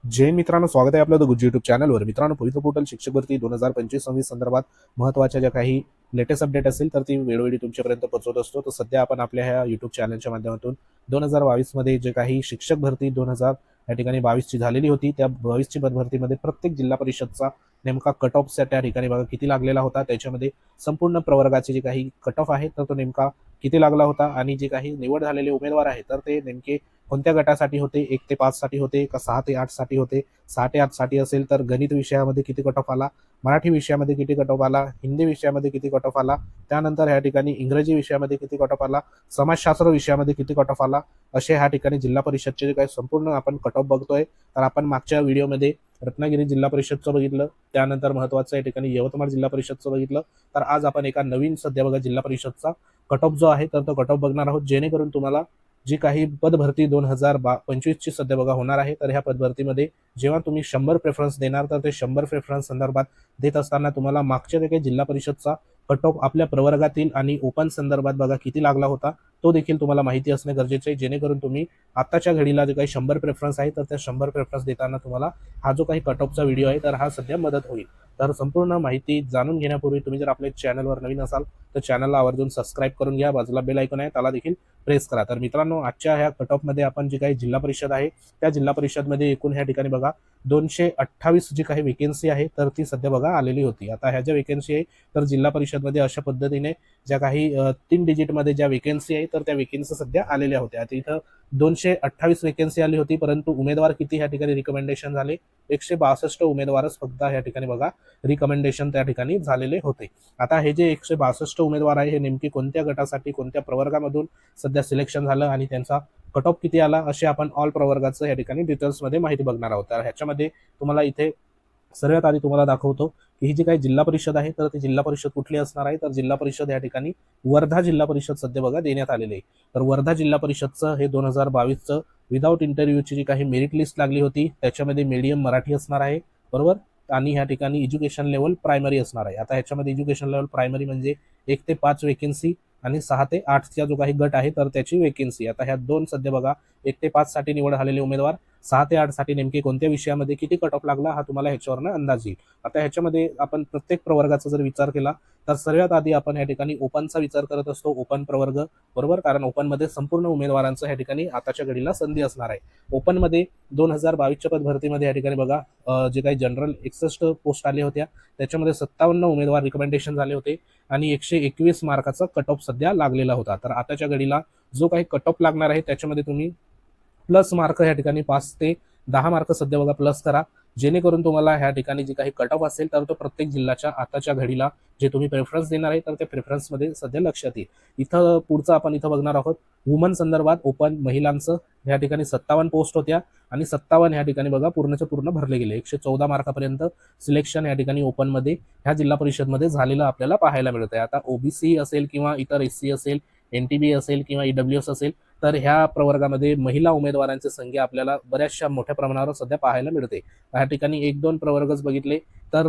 जय मित्रांनो, स्वागत आहे आपलं द गुज्जी युट्यूब चॅनलवर. मित्रांनो, पवित्र पोर्टल शिक्षक भरती 2025-26 संदर्भात महत्त्वाच्या ज्या काही लेटेस्ट अपडेट असेल तर ती वेळोवेळी तुमच्यापर्यंत पोहोचवत असतो. तर सध्या आपण आपल्या ह्या युट्यूब चॅनलच्या माध्यमातून 2022 मध्ये जे काही शिक्षक भरती 2000 या ठिकाणी 22 ची झालेली होती, त्या 22 ची भरतीमध्ये प्रत्येक जिल्हा परिषदचा नेमका कट ऑफच्या त्या ठिकाणी बघा किती लागलेला होता. त्याच्यामध्ये संपूर्ण प्रवर्गाचे जे काही कट ऑफ आहे तर तो नेमका किती लागला होता आणि जे काही निवड झालेले उमेदवार आहेत तर ते नेमके कोणत्या गटासाठी होते, 1 ते 5 साठी होते का 6 ते 8 साठी होते. 6 ते 8 साठी असेल तर गणित विषयामध्ये किती कट ऑफ आला, मराठी विषयामध्ये किती कट ऑफ आला, हिंदी विषयामध्ये किती कट ऑफ आला, त्यानंतर ह्या ठिकाणी इंग्रजी विषयामध्ये किती कट ऑफ आला, समाजशास्त्र विषयामध्ये किती कट ऑफ आला, असे ह्या ठिकाणी जिल्हा परिषदचे जे काही संपूर्ण आपण कट ऑफ बघतोय. तर आपण मागच्या व्हिडिओमध्ये रत्नागिरी जिल्हा परिषदचं बघितलं, त्यानंतर महत्वाचं या ठिकाणी यवतमाळ जिल्हा परिषदचं बघितलं. तर आज आपण एका नवीन सध्या बघा जिल्हा परिषदचा कट ऑफ जो आहे तर तो कट ऑफ बघणार आहोत, जेणेकरून तुम्हाला जी काही पदभरती 2025 ची सध्या बघा होणार आहे. तर ह्या पदभरतीमध्ये जेव्हा तुम्ही 100 प्रेफरन्स देणार तर ते 100 प्रेफरन्स संदर्भात देत असताना तुम्हाला मागच्या काही जिल्हा परिषदचा कट ऑफ आपल्या प्रवर्गातील आणि ओपन संदर्भात बघा किती लागला होता तो देखील तुम्हाला माहिती असणे गरजेचे आहे, जेणेकरून तुम्ही आताच्या घडीला जे काही 100 प्रेफरन्स आहे तर त्या 100 प्रेफरन्स देताना तुम्हाला हा जो काही कट ऑफचा व्हिडिओ आहे तर हा सध्या मदत होईल. तर संपूर्ण माहिती जाणून घेण्यापूर्वी तुम्ही जर आपल्या चॅनलवर नवीन असाल तर चॅनलला आवर्जून सबस्क्राईब करून घ्या. बाजूला बेल आयकॉन आहे त्याला देखील प्रेस करा. तर मित्रांनो, आजच्या ह्या कट ऑफ मध्ये आपण जी काही जिल्हा परिषद आहे त्या जिल्हा परिषदमध्ये एकूण ह्या ठिकाणी बघा 228 जी काही वेकेन्सी आहे तर ती सध्या बघा आलेली होती. आता ह्या ज्या वेकेन्सी आहे तर जिल्हा परिषदमध्ये अशा पद्धतीने ज्या काही 3 डिजिटमध्ये ज्या वेकेन्सी आहे तर त्या वेकेन्सी सध्या आलेल्या होत्या. आता इथं 228 वेकेन्सी आली होती, परंतु उमेदवार किती ह्या ठिकाणी रिकमेंडेशन झाले, 162 उमेदवारच फक्त ह्या ठिकाणी बघा रिकमेंडेशन त्या ठिकाणी झालेले होते. आता हे जे 162 उमेदवार आहे हे नेमके कोणत्या गटासाठी कोणत्या प्रवर्गामधून सध्या सिलेक्शन झालं आणि त्यांचा कट ऑफ किती आला असे आपण ऑल प्रवर्गाचं या ठिकाणी डिटेल्समध्ये माहिती बघणार आहोत. तर ह्याच्यामध्ये तुम्हाला इथे सर्वात आधी तुम्हाला दाखवतो की ही जी काही जिल्हा परिषद आहे तर ती जिल्हा परिषद कुठली असणार आहे. तर जिल्हा परिषद या ठिकाणी वर्धा जिल्हा परिषद सध्या बघा देण्यात आलेली आहे. तर वर्धा जिल्हा परिषदचं हे 2022चं विदाऊट इंटरव्ह्यूची जी काही मेरिट लिस्ट लागली होती त्याच्यामध्ये मीडियम मराठी असणार आहे, बरोबर. आणि ह्या ठिकाणी एज्युकेशन लेवल प्रायमरी असणार आहे. आता ह्याच्यामध्ये एज्युकेशन लेवल प्रायमरी म्हणजे 1 ते 5 वेकेन्सी आणि 6 ते 8 चा जो काही गट आहे तर त्याची वेकेन्सी. आता ह्या दोन सध्या बघा 1 ते 5 साठी निवड झालेले उमेदवार, 6 ते 8 साठी नेमके कोणत्या विषयामध्ये किती कट ऑफ लागला हा तुम्हाला ह्याच्यावरनं अंदाज येईल. आता ह्याच्यामध्ये आपण प्रत्येक प्रवर्गाचा जर विचार केला तर सर्वात आधी आपण या ठिकाणी ओपनचा विचार करत असतो, ओपन प्रवर्ग, बरोबर. कारण ओपन मध्ये संपूर्ण उमेदवारांचं या ठिकाणी आताच्या घडीला संधी असणार आहे. ओपन मध्ये 2022च्या पद भरतीमध्ये या ठिकाणी बघा जे काही जनरल 61 पोस्ट आल्या होत्या त्याच्यामध्ये 57 उमेदवार रिकमेंडेशन झाले होते आणि 121 मार्काचा कट ऑफ सध्या लागलेला होता. तर आताच्या घडीला जो काही कट ऑफ लागणार आहे त्याच्यामध्ये तुम्ही प्लस मार्क या ठिकाणी 5 ते 10 मार्क सध्या बघा प्लस करा, जेणेकरून तुम्हाला ह्या ठिकाणी जे काही कट ऑफ असेल तर तो प्रत्येक जिल्ह्याच्या आताच्या घडीला जे तुम्ही प्रेफरन्स देणार आहे तर त्या प्रेफरन्समध्ये सध्या लक्षात येईल. इथं पुढचं आपण इथं बघणार आहोत वुमन संदर्भात ओपन महिलांचं या ठिकाणी 57 पोस्ट होत्या आणि 57 ह्या ठिकाणी बघा पूर्णच्या पूर्ण भरले गेले. 114 मार्कापर्यंत सिलेक्शन या ठिकाणी ओपनमध्ये ह्या जिल्हा परिषदमध्ये झालेलं आपल्याला पाहायला मिळत आहे. आता ओबीसी असेल किंवा इतर एससी असेल, एनटीबी असेल किंवा ईडब्ल्यूएस असेल तर ह्या प्रवर्गामध्ये महिला उमेदवारांची संख्या आपल्याला बऱ्याचशा मोठ्या प्रमाणावर सध्या पाहायला मिळते. या ठिकाणी 1-2 प्रवर्गच बघितले तर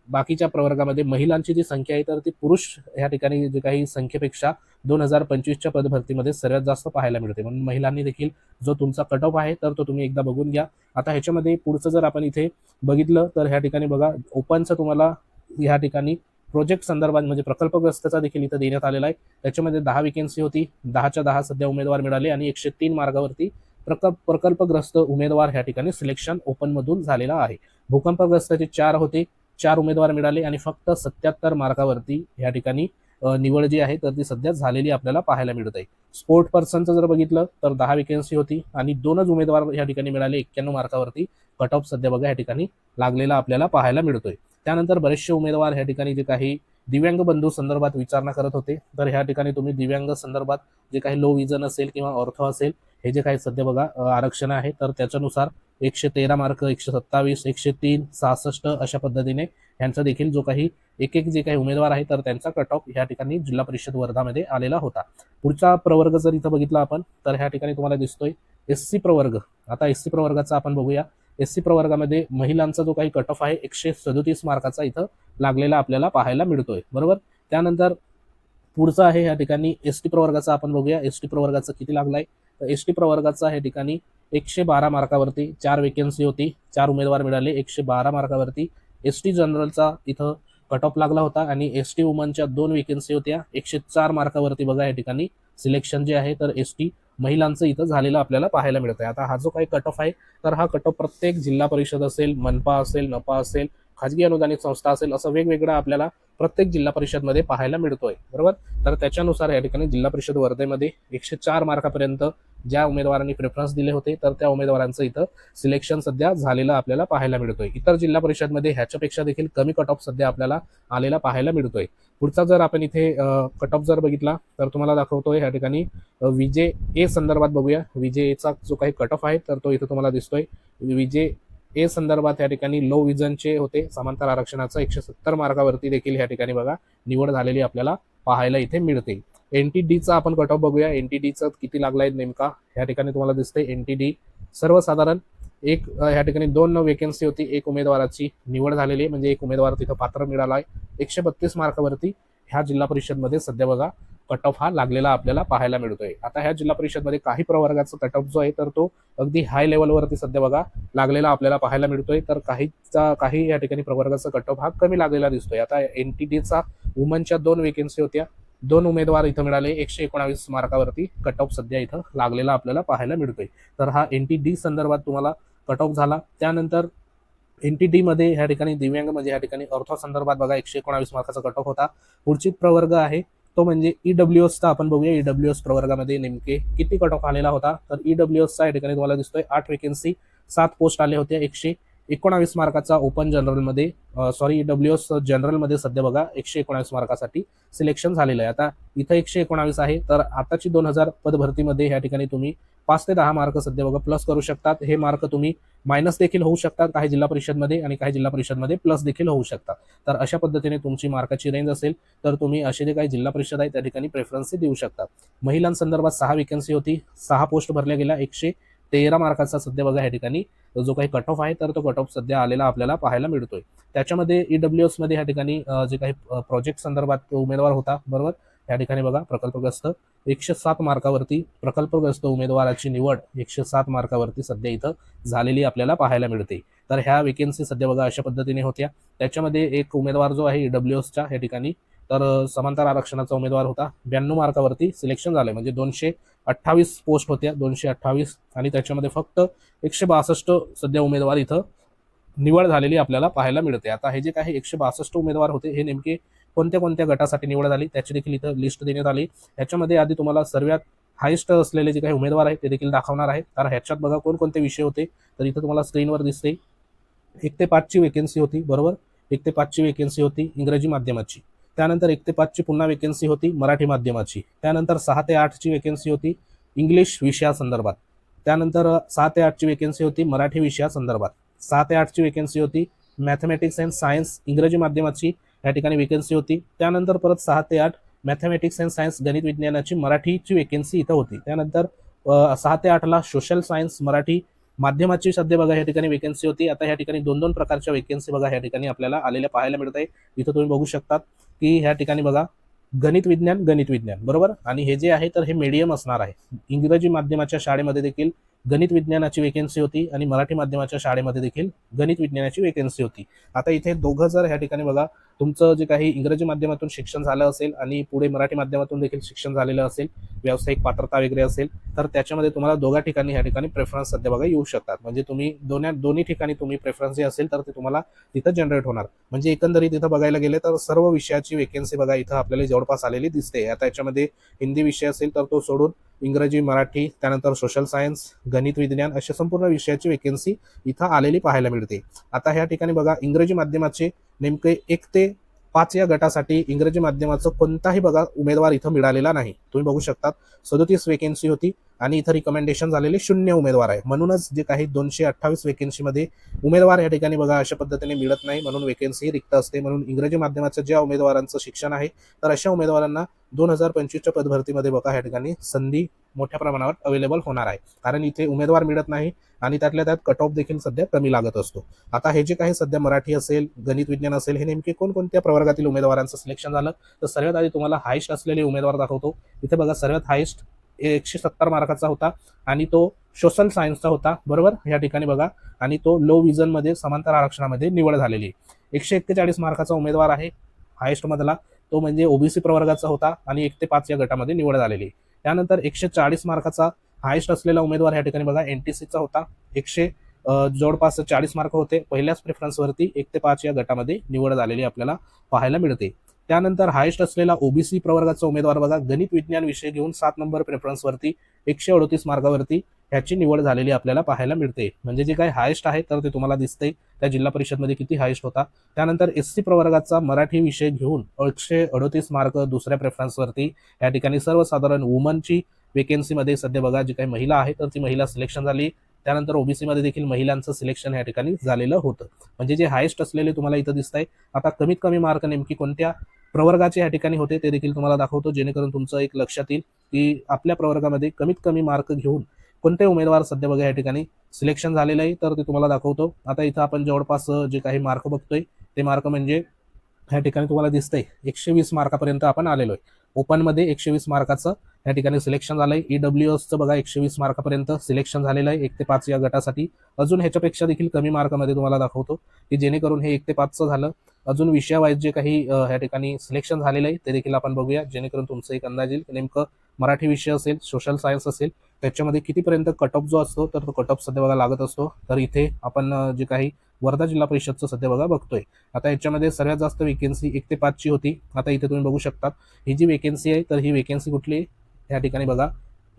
बाकीच्या प्रवर्गामध्ये महिलांची जी संख्या आहे तर ती पुरुष या ठिकाणी जे काही संख्येपेक्षा 2025च्या पदभरतीमध्ये सर्वात जास्त पाहायला मिळते. म्हणून महिलांनी देखील जो तुमचा कट ऑफ आहे तर तो तुम्ही एकदा बघून घ्या. आता ह्याच्यामध्ये पुढचं जर आपण इथे बघितलं तर ह्या ठिकाणी बघा ओपनचं तुम्हाला ह्या ठिकाणी प्रोजेक्ट संदर्भात म्हणजे प्रकल्पग्रस्तचा देखील इथं देण्यात आलेला आहे. त्याच्यामध्ये 10 वेकेन्सी होती, 10च्या 10 सध्या उमेदवार मिळाले आणि 103 मार्गावरती प्रकल्पग्रस्त उमेदवार ह्या ठिकाणी सिलेक्शन ओपन मधून झालेला आहे. भूकंपग्रस्ताचे 4 होते, 4 उमेदवार मिळाले आणि फक्त 77 मार्कावरती या ठिकाणी निवड जी आहे तर ती सध्या झालेली आपल्याला पाहायला मिळत आहे. स्पोर्ट पर्सनचं जर बघितलं तर 10 वेकेन्सी होती आणि 2च उमेदवार या ठिकाणी मिळाले 91 मार्कावरती. कट ऑफ सध्या बघा या ठिकाणी लागलेला आपल्याला पाहायला मिळतोय. त्यानंतर बरेचसे उमेदवार ह्या ठिकाणी जे काही दिव्यांग बंधू संदर्भात विचारणा करत होते तर ह्या ठिकाणी तुम्ही दिव्यांग संदर्भात जे काही लो विजन असेल किंवा ऑर्थो असेल हे जे काही सध्या बघा आरक्षण आहे तर त्याच्यानुसार 113 मार्क, 127, 103, 66 अशा पद्धतीने यांचा देखील जो काही एक जे काही उमेदवार आहे तर त्यांचा कट ऑफ या ठिकाणी जिल्हा परिषद वर्धामध्ये आलेला होता. पुढचा प्रवर्ग जर इथं बघितला आपण तर ह्या ठिकाणी तुम्हाला दिसतोय एससी प्रवर्ग. आता एससी प्रवर्गाचा आपण बघूया. एससी प्रवर्गामध्ये महिलांचा जो काही कट ऑफ आहे 137 मार्काचा इथं लागलेला आपल्याला पाहायला मिळतोय, बरोबर. त्यानंतर पुढचा आहे या ठिकाणी एसटी प्रवर्गाचा आपण बघूया. एसटी प्रवर्गाचा किती लागलाय तर एसटी प्रवर्गाचा या ठिकाणी 112 मार्कावरती 4 वेकेन्सी होती, 4 उमेदवार मिळाले 112 मार्कावरती. एसटी जनरलचा इथं कट ऑफ लागला होता आणि एसटी वुमनच्या 2 वेकेन्सी होत्या 104 मार्कावरती बघा या ठिकाणी सिलेक्शन जे आहे तर एसटी महिलांचं इथं झालेलं आपल्याला पाहायला मिळतंय. आता हा जो काही कट ऑफ आहे तर हा कट ऑफ प्रत्येक जिल्हा परिषद असेल, मनपा असेल, नपा असेल, खाजगी अनुदानित संस्था असेल, असं वेगवेगळा आपल्याला प्रत्येक जिल्हा परिषदमध्ये पाहायला मिळतोय, बरोबर. तर त्याच्यानुसार या ठिकाणी जिल्हा परिषद वर्धेमध्ये 104 मार्कापर्यंत ज्या उमेदवारांनी प्रेफरन्स दिले होते तर त्या उमेदवारांचं इथं सिलेक्शन सध्या झालेलं आपल्याला पाहायला मिळतोय. इतर जिल्हा परिषदमध्ये ह्याच्यापेक्षा देखील कमी कट ऑफ सध्या आपल्याला आलेला पाहायला मिळतोय. पुढचा जर आपण इथे कट ऑफ जर बघितला तर तुम्हाला दाखवतोय या ठिकाणी विजे ए संदर्भात बघूया. विजे एचा जो काही कट ऑफ आहे तर तो इथं तुम्हाला दिसतोय. विजे ए संदर्भात या ठिकाणी लो विजनचे होते समांतर आरक्षणाचं 170 मार्कावरती देखील या ठिकाणी बघा निवड झालेली आपल्याला पाहायला इथे मिळते. एनटीडीचा आपण कट ऑफ बघूया. एनटीडीचा किती लागलाय नेमका या ठिकाणी तुम्हाला दिसतंय. एनटीडी सर्वसाधारण एक या ठिकाणी 2 वेकेन्सी होती, एक उमेदवाराची निवड झालेली म्हणजे एक उमेदवार तिथं पात्र मिळाला आहे. 132 मार्कावरती ह्या जिल्हा परिषदमध्ये सध्या बघा कट ऑफ हा लागलेला आपल्याला पाहायला मिळतोय. आता ह्या जिल्हा परिषदमध्ये काही प्रवर्गाचा कट ऑफ जो आहे तर तो अगदी हाय लेवलवरती सध्या बघा लागलेला आपल्याला पाहायला मिळतोय. तर काही या ठिकाणी प्रवर्गाचा कट ऑफ हा कमी लागलेला दिसतोय. आता एनटीडीचा वुमनच्या 2 वेकेन्सी होत्या, 2 उमेदवार इथं मिळाले 119 मार्कावरती कट ऑफ सध्या इथं लागलेला आपल्याला पाहायला मिळतोय. तर हा एनटीडी संदर्भात तुम्हाला कट ऑफ झाला. त्यानंतर एनटीडी मध्ये या ठिकाणी दिव्यांग म्हणजे या ठिकाणी अर्थो संदर्भात बघा 119 मार्काचा कट ऑफ होता. पुढची प्रवर्ग आहे तो म्हणजे ईडब्ल्यूएसचा आपण बघूया. ईडब्ल्यूएस प्रवर्गामध्ये नेमके किती कट ऑफ आलेला होता तर ईडब्ल्यूएसचा या ठिकाणी तुम्हाला दिसतोय 8 वेकेन्सी 7 पोस्ट आले होते. 119 मार्काचा ओपन जनरलमध्ये ईडब्ल्यूएस जनरलमध्ये सध्या बघा 119 मार्कासाठी सिलेक्शन झालेलं आहे. आता इथं 119 आहे तर आताची 2000 पद भरतीमध्ये या ठिकाणी तुम्ही 5 ते 10 मार्क सध्या बघा प्लस करू शकतात. हे मार्क तुम्ही मायनस देखील होऊ शकतात काही जिल्हा परिषदमध्ये आणि काही जिल्हा परिषदमध्ये प्लस देखील होऊ शकतात. तर अशा पद्धतीने तुमची मार्काची रेंज असेल तर तुम्ही असे जे काही जिल्हा परिषद आहे त्या ठिकाणी प्रेफरन्स देऊ शकता. महिलांसंदर्भात 6 वेकेन्सी होती, 6 पोस्ट भरल्या गेल्या. 113 मार्काचा सध्या बघा या ठिकाणी जो काही कट ऑफ आहे तर तो कट ऑफ सध्या आलेला आपल्याला पाहायला मिळतोय. त्याच्यामध्ये ईडब्ल्यूएस मध्ये या ठिकाणी जे काही प्रोजेक्ट संदर्भात उमेदवार होता, बरोबर. या ठिकाणी बघा प्रकल्पग्रस्त 107 मार्कावरती प्रकल्पग्रस्त उमेदवाराची निवड 107 मार्कावरती सध्या इथं झालेली आपल्याला पाहायला मिळते. तर ह्या वेकेन्सी सध्या बघा अशा पद्धतीने होत्या. त्याच्यामध्ये एक उमेदवार जो आहे ईडब्ल्यूएसच्या या ठिकाणी तर समांतर आरक्षणाचा उमेदवार होता 92 मार्कावरती सिलेक्शन झालंय म्हणजे 228 पोस्ट होत्या 228 आणि त्याच्यामध्ये फक्त 162 सध्या उमेदवार इथं निवड झालेली आपल्याला पाहायला मिळते. आता हे जे काही 162 उमेदवार होते हे नेमके कोणत्या कोणत्या गटासाठी निवड झाली त्याची देखील इथं लिस्ट देण्यात आली. याच्यामध्ये आधी तुम्हाला सर्वात हायेस्ट असलेले जे काही उमेदवार आहेत ते देखील दाखवणार आहे. तर ह्याच्यात बघा कोणकोणते विषय होते तर इथं तुम्हाला स्क्रीनवर दिसते 1 ते 5 ची वेकेन्सी होती, बरोबर. 1 ते 5 ची वेकेन्सी होती इंग्रजी माध्यमाची. त्यानंतर 1 ते 5 ची पुन्हा वेकेन्सी होती मराठी माध्यमाची. त्यानंतर 6 ते 8 ची वेकेन्सी होती इंग्लिश विषयासंदर्भात. त्यानंतर 6 ते 8 ची वेकेन्सी होती मराठी विषयासंदर्भात. 6 ते 8 ची वेकेन्सी होती मॅथमॅटिक्स अँड सायन्स इंग्रजी माध्यमाची या ठिकाणी वेकेन्सी होती. त्यानंतर परत 6 ते 8 मॅथमॅटिक्स अँड सायन्स गणित विज्ञानाची मराठीची वेकेन्सी इथं होती. त्यानंतर 6 ते 8 ला सोशल सायन्स मराठी माध्यमाची सध्या बघा या ठिकाणी वेकेन्सी होती. आता या ठिकाणी 2-2 प्रकारच्या वेकेन्सी बघा या ठिकाणी आपल्याला आलेल्या पाहायला मिळत आहे. इथं तुम्ही बघू शकतात की ह्या ठिकाणी बघा गणित विज्ञान बरोबर आणि हे जे आहे तर हे मीडियम असणार आहे. इंग्रजी माध्यमाच्या शाळेमध्ये देखील गणित विज्ञानाची वेकेन्सी होती आणि मराठी माध्यमाच्या शाळेमध्ये देखील गणित विज्ञानाची वेकेन्सी होती. आता इथे दोघं जर ह्या ठिकाणी बघा तुमचं जे काही इंग्रजी माध्यमातून शिक्षण झालं असेल आणि पुढे मराठी माध्यमातून देखील शिक्षण झालेलं असेल, व्यावसायिक पात्रता वगैरे असेल तर त्याच्यामध्ये तुम्हाला दोघा ठिकाणी ह्या ठिकाणी प्रेफरन्स सध्या बघा येऊ शकतात. म्हणजे तुम्ही दोन्ही ठिकाणी तुम्ही प्रेफरन्स जे असेल तर ते तुम्हाला तिथं जनरेट होणार. म्हणजे एकंदरीत इथं बघायला गेले तर सर्व विषयाची वेकेन्सी बघा इथं आपल्याला जवळपास आलेली दिसते. आता याच्यामध्ये हिंदी विषय असेल तर तो सोडून इंग्रजी मराठी त्यानंतर सोशल सायन्स गणित विज्ञान अशा संपूर्ण विषयाची वेकेन्सी इथं आलेली पाहायला मिळते. आता ह्या ठिकाणी बघा इंग्रजी माध्यमाचे नेमके 1 ते 5 या गटासाठी इंग्रजी माध्यमाचं कोणताही बघा उमेदवार इथं मिळालेला नाही. तुम्ही बघू शकता 37 वेकेन्सी होती आणि इथं रिकमेंडेशन झालेले 0 उमेदवार आहे. म्हणूनच जे काही 228 वेकेन्सी मध्ये उमेदवार या ठिकाणी बघा अशा पद्धतीने मिळत नाही म्हणून वेकेन्सी रिक्त असते. म्हणून इंग्रजी माध्यमाचं ज्या उमेदवारांचं शिक्षण आहे तर अशा उमेदवारांना 2025च्या पदभरतीमध्ये बघा या ठिकाणी संधी मोठ्या प्रमाणावर अवेलेबल होणार आहे. कारण इथे उमेदवार मिळत नाही आणि त्यातल्या त्यात कट ऑफ देखील सध्या कमी लागत असतो. आता हे जे काही सध्या मराठी असेल गणित विज्ञान असेल हे नेमके कोणकोणत्या प्रवर्गातील उमेदवारांचं सिलेक्शन झालं तर सर्वात आधी तुम्हाला हायेस्ट असलेले उमेदवार दाखवतो. इथे बघा सर्वात हायेस्ट 170 मार्काचा होता आणि तो सोशल सायन्सचा होता, बरोबर या ठिकाणी बघा. आणि तो लो विजनमध्ये समांतर आरक्षणामध्ये निवड झालेली आहे. 141 मार्काचा उमेदवार आहे हायेस्ट मधला, तो म्हणजे ओबीसी प्रवर्गाचा होता आणि 1 ते 5 या गटामध्ये निवड झालेली. त्यानंतर 140 मार्काचा हायेस्ट असलेला उमेदवार या ठिकाणी बघा एनटीसीचा होता. जवळपास 40 मार्क होते. पहिल्याच प्रेफरन्सवरती 1 ते 5 या गटामध्ये निवड झालेली आपल्याला पाहायला मिळते. त्यानंतर हायेस्ट असलेला ओबीसी प्रवर्गाचा उमेदवार बघा गणित विज्ञान विषय घेऊन 7 नंबर प्रेफरन्सवरती 138 मार्कावरती ह्याची निवड झालेली आपल्याला पाहायला मिळते. म्हणजे जे काही हायेस्ट आहे तर ते तुम्हाला दिसते त्या जिल्हा परिषदमध्ये किती हायेस्ट होता. त्यानंतर एससी प्रवर्गाचा मराठी विषय घेऊन 138 मार्क दुसऱ्या प्रेफरन्सवरती या ठिकाणी सर्वसाधारण वुमनची वेकेन्सीमध्ये सध्या बघा जी काही महिला आहे तर ती महिला सिलेक्शन झाली. त्यानंतर ओबीसी मध्ये देखील महिलांचं सिलेक्शन या ठिकाणी झालेलं होतं. म्हणजे जे हायेस्ट असलेले तुम्हाला इथं दिसत आहे. आता कमीत कमी मार्क नेमकी कोणत्या प्रवर्गाचे या ठिकाणी होते ते देखील तुम्हाला दाखवतो, जेणेकरून तुमचं एक लक्षात येईल की आपल्या प्रवर्गामध्ये कमीत कमी मार्क घेऊन कोणते उमेदवार सध्या बघा या ठिकाणी सिलेक्शन झालेलं आहे तर ते तुम्हाला दाखवतो. आता इथं आपण जवळपास जे काही मार्क बघतोय ते मार्क म्हणजे या ठिकाणी तुम्हाला दिसतंय 120 मार्कापर्यंत आपण आलेलो आहे. ओपनमध्ये 120 मार्काचं या ठिकाणी सिलेक्शन झालंय. ईडब्ल्यूएसचं बघा 120 मार्कापर्यंत सिलेक्शन झालेलं आहे 1 ते 5 या गटासाठी. अजून ह्याच्यापेक्षा देखील कमी मार्कामध्ये तुम्हाला दाखवतो की जेणेकरून हे 1 ते 5चं झालं. अजून विषयावाईज जे काही या ठिकाणी सिलेक्शन झालेलं आहे ते देखील आपण बघूया, जेणेकरून तुमचं एक अंदाज येईल नेमकं मराठी विषय असेल, सोशल सायन्स असेल, त्याच्यामध्ये कितीपर्यंत कट ऑफ जो असतो तर तो कट ऑफ सध्या बघा लागत असतो. तर इथे आपण जे काही वर्धा जिल्हा परिषदचं सध्या बघा बघतोय. आता याच्यामध्ये सर्वात जास्त वेकेन्सी 1 ते 5ची होती. आता इथे तुम्ही बघू शकता ही जी वेकेन्सी आहे तर ही वेकेन्सी कुठली या ठिकाणी बघा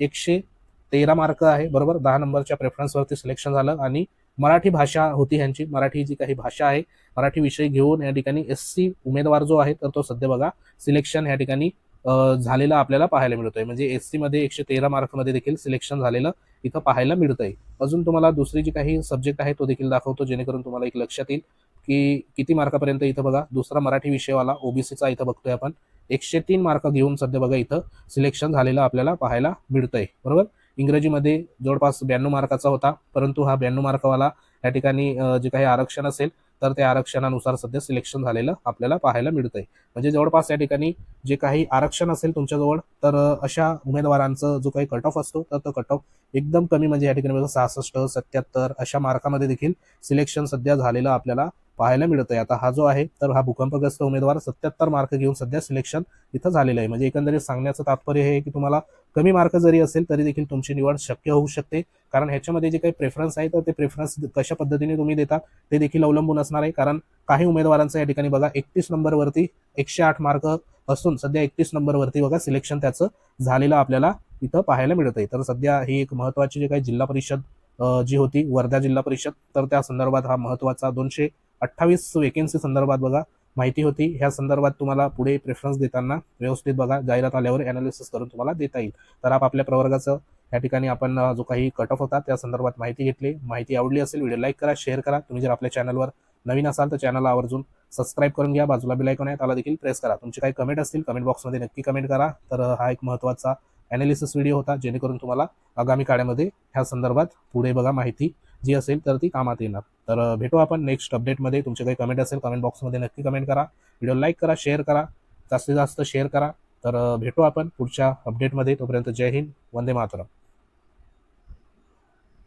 113 मार्क आहे, बरोबर 10 नंबरच्या प्रेफरन्सवरती सिलेक्शन झालं. आणि मराठी भाषा होती ह्यांची, मराठी जी काही भाषा आहे मराठी विषय घेऊन या ठिकाणी एससी उमेदवार जो आहे तर तो सध्या बघा सिलेक्शन या ठिकाणी झालेलं आपल्याला पाहायला मिळतोय. म्हणजे एससी मध्ये 113 मार्कमध्ये देखील सिलेक्शन झालेलं इथं पाहायला मिळतंय. अजून तुम्हाला दुसरी जी काही सब्जेक्ट आहे तो देखील दाखवतो, जेणेकरून तुम्हाला एक लक्षात येईल की किती मार्कापर्यंत. इथं बघा दुसरा मराठी विषयवाला ओबीसीचा इथं बघतोय आपण 103 मार्क घेऊन सध्या बघा इथं सिलेक्शन झालेलं आपल्याला पाहायला मिळतंय, बरोबर. इंग्रजीमध्ये जवळपास 92 मार्काचा होता, परंतु हा 92 मार्कावाला या ठिकाणी जे काही आरक्षण असेल तर त्या आरक्षणानुसार सध्या सिलेक्शन झालेलं आपल्याला पाहायला मिळतंय. म्हणजे जवळपास या ठिकाणी जे काही आरक्षण असेल तुमच्याजवळ तर अशा उमेदवारांचं जो काही कट ऑफ असतो तर तो कट ऑफ एकदम कमी, म्हणजे या ठिकाणी 66, 77 अशा मार्कामध्ये देखील सिलेक्शन सध्या झालेलं आपल्याला पाहायला मिळतंय. आता हा जो आहे तर हा भूकंपग्रस्त उमेदवार 77 मार्क घेऊन सध्या सिलेक्शन इथं झालेलं आहे. म्हणजे एकंदरीत सांगण्याचं तात्पर्य हे आहे की तुम्हाला कमी मार्क जरी असेल तरी देखील तुमची निवड शक्य होऊ शकते. कारण ह्याच्यामध्ये जे काही प्रेफरन्स आहे तर ते प्रेफरन्स कशा पद्धतीने तुम्ही देता ते देखील अवलंबून असणार आहे. कारण काही उमेदवारांचं या ठिकाणी बघा 31 नंबरवरती 108 मार्क असून सध्या 31 नंबरवरती बघा सिलेक्शन त्याचं झालेलं आपल्याला इथं पाहायला मिळत आहे. तर सध्या ही एक महत्वाची जी काही जिल्हा परिषद जी होती वर्धा जिल्हा परिषद, तर त्या संदर्भात हा महत्वाचा 228 वेकेन्सी संदर्भात बघा माहिती होती. ह्या संदर्भात तुम्हाला पुढे प्रेफरन्स देताना व्यवस्थित बघा जाहिरात आल्यावर अनालिसिस करून तुम्हाला देता येईल. तर आपल्या प्रवर्गाचं या ठिकाणी आपण जो काही कट ऑफ होता त्या संदर्भात माहिती घेतली. माहिती आवडली असेल व्हिडिओ लाईक करा, शेअर करा. तुम्ही जर आपल्या चॅनलवर नवीन असाल तर चॅनलला आवर्जून सबस्क्राईब करून घ्या. बाजूला बेल आयकॉन आहे त्याला देखील प्रेस करा. तुमचे काही कमेंट असतील कमेंट बॉक्समध्ये नक्की कमेंट करा. तर हा एक महत्त्वाचा अनालिसिस व्हिडिओ होता, जेणेकरून तुम्हाला आगामी काळामध्ये ह्या संदर्भात पुढे बघा माहिती जी असेल तर ती कामात येणार. तर भेटू आपण नेक्स्ट अपडेटमध्ये. तुमचे काही कमेंट असेल कमेंट बॉक्समध्ये नक्की कमेंट करा. व्हिडिओ लाईक करा, शेअर करा, जास्तीत जास्त शेअर करा. तर भेटू आपण पुढच्या अपडेटमध्ये. तोपर्यंत जय हिंद, वंदे मातरम.